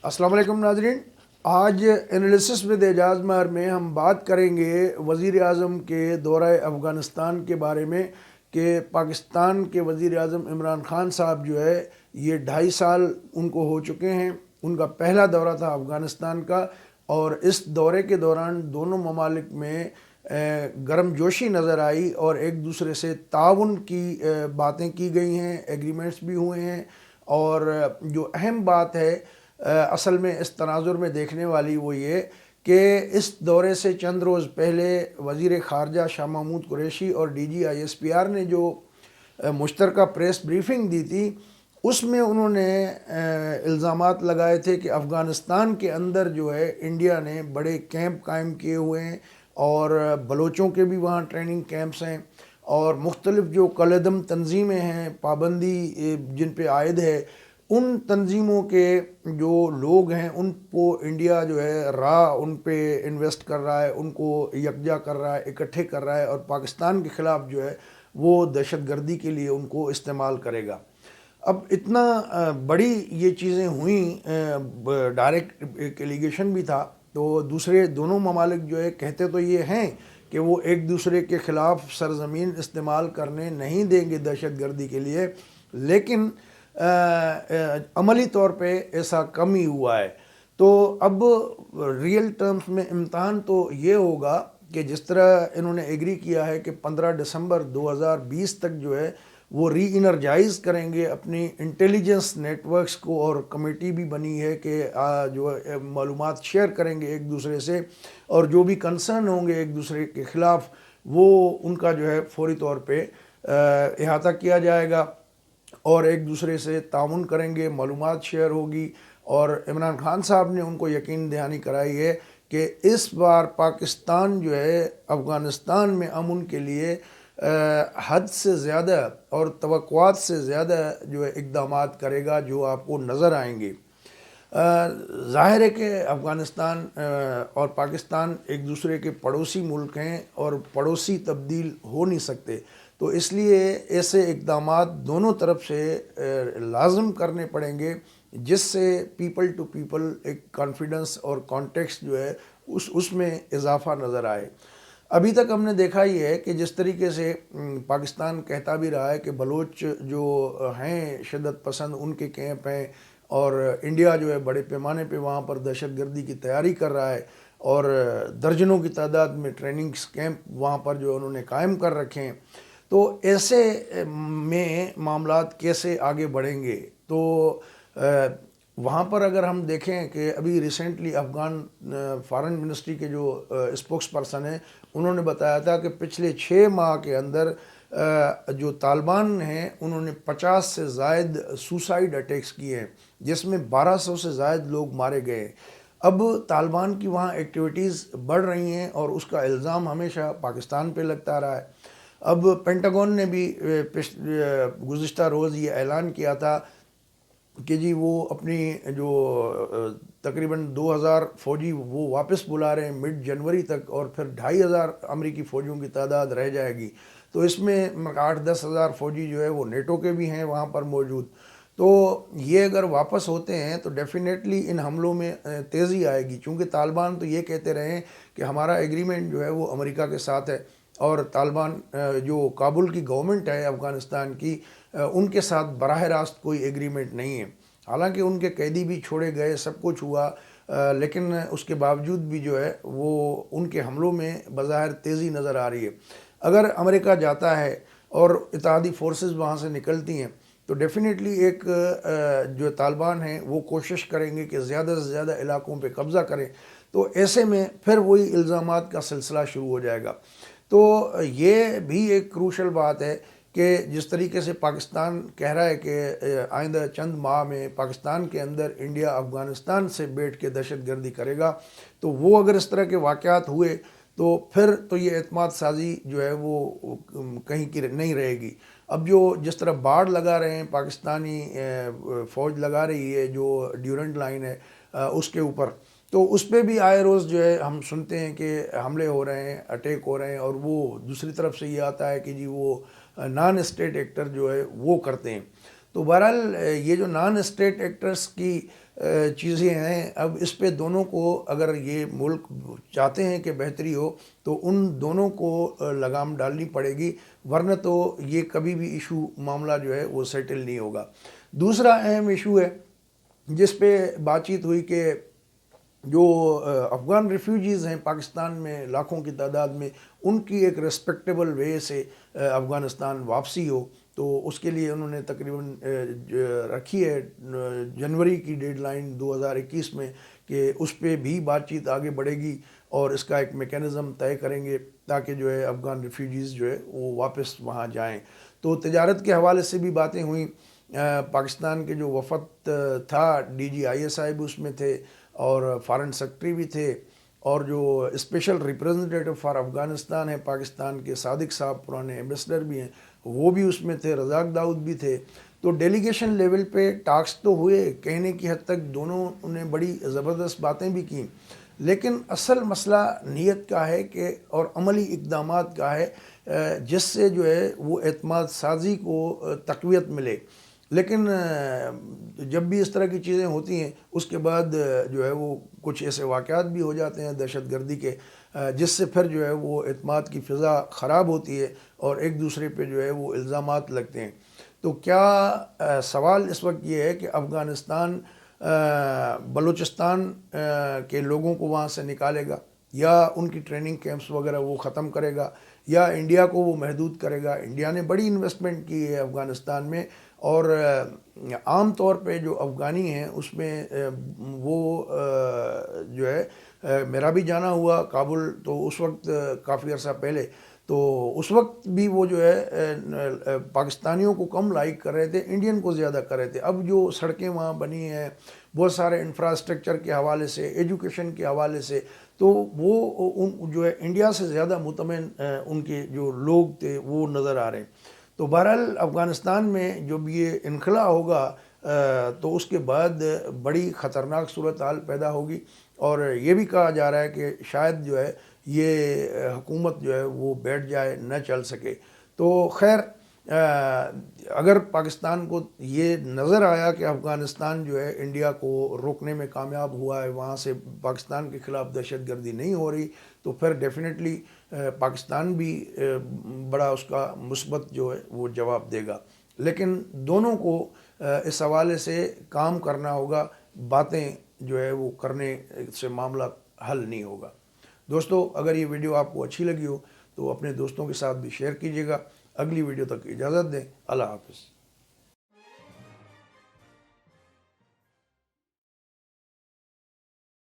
السلام علیکم ناظرین، آج انالیسس ود اعجاز ماہر میں ہم بات کریں گے وزیر اعظم کے دورہ افغانستان کے بارے میں کہ پاکستان کے وزیر اعظم عمران خان صاحب جو ہے یہ 2.5 سال ان کو ہو چکے ہیں۔ ان کا پہلا دورہ تھا افغانستان کا، اور اس دورے کے دوران دونوں ممالک میں گرم جوشی نظر آئی اور ایک دوسرے سے تعاون کی باتیں کی گئی ہیں، ایگریمنٹس بھی ہوئے ہیں۔ اور جو اہم بات ہے اصل میں اس تناظر میں دیکھنے والی وہ یہ کہ اس دورے سے چند روز پہلے وزیر خارجہ شاہ محمود قریشی اور D G I S P R نے جو مشترکہ پریس بریفنگ دی تھی، اس میں انہوں نے الزامات لگائے تھے کہ افغانستان کے اندر جو ہے انڈیا نے بڑے کیمپ قائم کیے ہوئے ہیں، اور بلوچوں کے بھی وہاں ٹریننگ کیمپس ہیں، اور مختلف جو کالعدم تنظیمیں ہیں، پابندی جن پہ عائد ہے، ان تنظیموں کے جو لوگ ہیں ان کو انڈیا جو ہے ان پہ انویسٹ کر رہا ہے، ان کو یکجا کر رہا ہے، اکٹھے کر رہا ہے، اور پاکستان کے خلاف جو ہے وہ دہشت گردی کے لیے ان کو استعمال کرے گا۔ اب اتنا بڑی یہ چیزیں ہوئیں، ڈائریکٹ ایک ایلیگیشن بھی تھا، تو دوسرے دونوں ممالک جو ہے کہتے تو یہ ہیں کہ وہ ایک دوسرے کے خلاف سرزمین استعمال کرنے نہیں دیں گے دہشت گردی کے لیے، لیکن عملی طور پہ ایسا کم ہی ہوا ہے۔ تو اب ریئل ٹرمز میں امتحان تو یہ ہوگا کہ جس طرح انہوں نے ایگری کیا ہے کہ 15 دسمبر 2020 تک جو ہے وہ ری انرجائز کریں گے اپنی انٹیلیجنس نیٹ ورکس کو، اور کمیٹی بھی بنی ہے کہ جو معلومات شیئر کریں گے ایک دوسرے سے، اور جو بھی کنسرن ہوں گے ایک دوسرے کے خلاف وہ ان کا جو ہے فوری طور پہ احاطہ کیا جائے گا، اور ایک دوسرے سے تعاون کریں گے، معلومات شیئر ہوگی۔ اور عمران خان صاحب نے ان کو یقین دہانی کرائی ہے کہ اس بار پاکستان جو ہے افغانستان میں امن کے لیے حد سے زیادہ اور توقعات سے زیادہ جو ہے اقدامات کرے گا، جو آپ کو نظر آئیں گے۔ ظاہر ہے کہ افغانستان اور پاکستان ایک دوسرے کے پڑوسی ملک ہیں، اور پڑوسی تبدیل ہو نہیں سکتے، تو اس لیے ایسے اقدامات دونوں طرف سے لازم کرنے پڑیں گے، جس سے پیپل ٹو پیپل ایک کانفیڈنس اور کانٹیکسٹ جو ہے اس میں اضافہ نظر آئے۔ ابھی تک ہم نے دیکھا ہی ہے کہ جس طریقے سے پاکستان کہتا بھی رہا ہے کہ بلوچ جو ہیں شدت پسند ان کے کیمپ ہیں، اور انڈیا جو ہے بڑے پیمانے پہ وہاں پر دہشت گردی کی تیاری کر رہا ہے، اور درجنوں کی تعداد میں ٹریننگ کیمپ وہاں پر جو انہوں نے قائم کر رکھے ہیں، تو ایسے میں معاملات کیسے آگے بڑھیں گے؟ تو وہاں پر اگر ہم دیکھیں کہ ابھی ریسنٹلی افغان فارن منسٹری کے جو اسپوکس پرسن ہیں، انہوں نے بتایا تھا کہ پچھلے 6 ماہ کے اندر جو طالبان ہیں انہوں نے 50 سے زائد سوسائڈ اٹیکس کیے ہیں، جس میں 1200 سے زائد لوگ مارے گئے ہیں۔ اب طالبان کی وہاں ایکٹیویٹیز بڑھ رہی ہیں، اور اس کا الزام ہمیشہ پاکستان پہ لگتا رہا ہے۔ اب پینٹاگون نے بھی گزشتہ روز یہ اعلان کیا تھا کہ جی وہ اپنی جو تقریباً 2000 فوجی وہ واپس بلا رہے ہیں مڈ جنوری تک، اور پھر 2500 امریکی فوجیوں کی تعداد رہ جائے گی، تو اس میں 8-10 ہزار فوجی جو ہے وہ نیٹو کے بھی ہیں وہاں پر موجود۔ تو یہ اگر واپس ہوتے ہیں تو ڈیفینیٹلی ان حملوں میں تیزی آئے گی، چونکہ طالبان تو یہ کہتے رہے ہیں کہ ہمارا ایگریمنٹ جو ہے وہ امریکہ کے ساتھ ہے، اور طالبان جو کابل کی گورنمنٹ ہے افغانستان کی، ان کے ساتھ براہ راست کوئی ایگریمنٹ نہیں ہے۔ حالانکہ ان کے قیدی بھی چھوڑے گئے، سب کچھ ہوا، لیکن اس کے باوجود بھی جو ہے وہ ان کے حملوں میں بظاہر تیزی نظر آ رہی ہے۔ اگر امریکہ جاتا ہے اور اتحادی فورسز وہاں سے نکلتی ہیں، تو ڈیفینیٹلی ایک جو طالبان ہیں وہ کوشش کریں گے کہ زیادہ سے زیادہ علاقوں پہ قبضہ کریں، تو ایسے میں پھر وہی الزامات کا سلسلہ شروع ہو جائے گا۔ تو یہ بھی ایک کروشل بات ہے کہ جس طریقے سے پاکستان کہہ رہا ہے کہ آئندہ چند ماہ میں پاکستان کے اندر انڈیا افغانستان سے بیٹھ کے دہشت گردی کرے گا، تو وہ اگر اس طرح کے واقعات ہوئے تو پھر تو یہ اعتماد سازی جو ہے وہ کہیں کی نہیں رہے گی۔ اب جو جس طرح باڑ لگا رہے ہیں پاکستانی فوج لگا رہی ہے جو ڈیورنٹ لائن ہے اس کے اوپر، تو اس پہ بھی آئے روز جو ہے ہم سنتے ہیں کہ حملے ہو رہے ہیں، اٹیک ہو رہے ہیں، اور وہ دوسری طرف سے یہ آتا ہے کہ جی وہ نان اسٹیٹ ایکٹر جو ہے وہ کرتے ہیں۔ تو بہرحال یہ جو نان اسٹیٹ ایکٹرز کی چیزیں ہیں. اب اس پہ دونوں کو اگر یہ ملک چاہتے ہیں کہ بہتری ہو تو ان دونوں کو لگام ڈالنی پڑے گی, ورنہ تو یہ کبھی بھی ایشو معاملہ جو ہے وہ سیٹل نہیں ہوگا. دوسرا اہم ایشو ہے جس پہ بات چیت ہوئی کہ جو افغان ریفیوجیز ہیں پاکستان میں لاکھوں کی تعداد میں, ان کی ایک ریسپیکٹیبل وے سے افغانستان واپسی ہو. تو اس کے لیے انہوں نے تقریباً رکھی ہے جنوری کی ڈیڈ لائن 2021 میں کہ اس پہ بھی بات چیت آگے بڑھے گی اور اس کا ایک میکینزم طے کریں گے تاکہ جو ہے افغان ریفیوجیز جو ہے وہ واپس وہاں جائیں. تو تجارت کے حوالے سے بھی باتیں ہوئیں. پاکستان کے جو وفد تھا, D G I S I بھی اس میں تھے اور فارن سیکرٹری بھی تھے, اور جو اسپیشل ریپرزنٹیٹو فار افغانستان ہے پاکستان کے صادق صاحب, پرانے ایمبیسڈر بھی ہیں, وہ بھی اس میں تھے, رزاق داؤد بھی تھے. تو ڈیلیگیشن لیول پہ ٹاکس تو ہوئے, کہنے کی حد تک دونوں نے بڑی زبردست باتیں بھی کیں, لیکن اصل مسئلہ نیت کا ہے کہ اور عملی اقدامات کا ہے جس سے جو ہے وہ اعتماد سازی کو تقویت ملے. لیکن جب بھی اس طرح کی چیزیں ہوتی ہیں اس کے بعد جو ہے وہ کچھ ایسے واقعات بھی ہو جاتے ہیں دہشت گردی کے, جس سے پھر جو ہے وہ اعتماد کی فضا خراب ہوتی ہے اور ایک دوسرے پہ جو ہے وہ الزامات لگتے ہیں. تو کیا سوال اس وقت یہ ہے کہ افغانستان بلوچستان کے لوگوں کو وہاں سے نکالے گا, یا ان کی ٹریننگ کیمپس وغیرہ وہ ختم کرے گا, یا انڈیا کو وہ محدود کرے گا. انڈیا نے بڑی انویسٹمنٹ کی ہے افغانستان میں, اور عام طور پہ جو افغانی ہیں اس میں وہ جو ہے میرا بھی جانا ہوا کابل, تو اس وقت کافی عرصہ پہلے, تو اس وقت بھی وہ جو ہے پاکستانیوں کو کم لائک کر رہے تھے, انڈین کو زیادہ کر رہے تھے. اب جو سڑکیں وہاں بنی ہیں بہت سارے انفراسٹرکچر کے حوالے سے, ایجوکیشن کے حوالے سے, تو وہ جو ہے انڈیا سے زیادہ مطمئن ان کے جو لوگ تھے وہ نظر آ رہے ہیں. تو بہرحال افغانستان میں جب یہ انخلا ہوگا تو اس کے بعد بڑی خطرناک صورتحال پیدا ہوگی, اور یہ بھی کہا جا رہا ہے کہ شاید جو ہے یہ حکومت جو ہے وہ بیٹھ جائے, نہ چل سکے. تو خیر, اگر پاکستان کو یہ نظر آیا کہ افغانستان جو ہے انڈیا کو روکنے میں کامیاب ہوا ہے, وہاں سے پاکستان کے خلاف دہشت گردی نہیں ہو رہی, تو پھر ڈیفینیٹلی پاکستان بھی بڑا اس کا مثبت جو ہے وہ جواب دے گا. لیکن دونوں کو اس حوالے سے کام کرنا ہوگا, باتیں جو ہے وہ کرنے سے معاملہ حل نہیں ہوگا. دوستو, اگر یہ ویڈیو آپ کو اچھی لگی ہو تو اپنے دوستوں کے ساتھ بھی شیئر کیجیے گا. اگلی ویڈیو تک اجازت دیں. اللہ حافظ.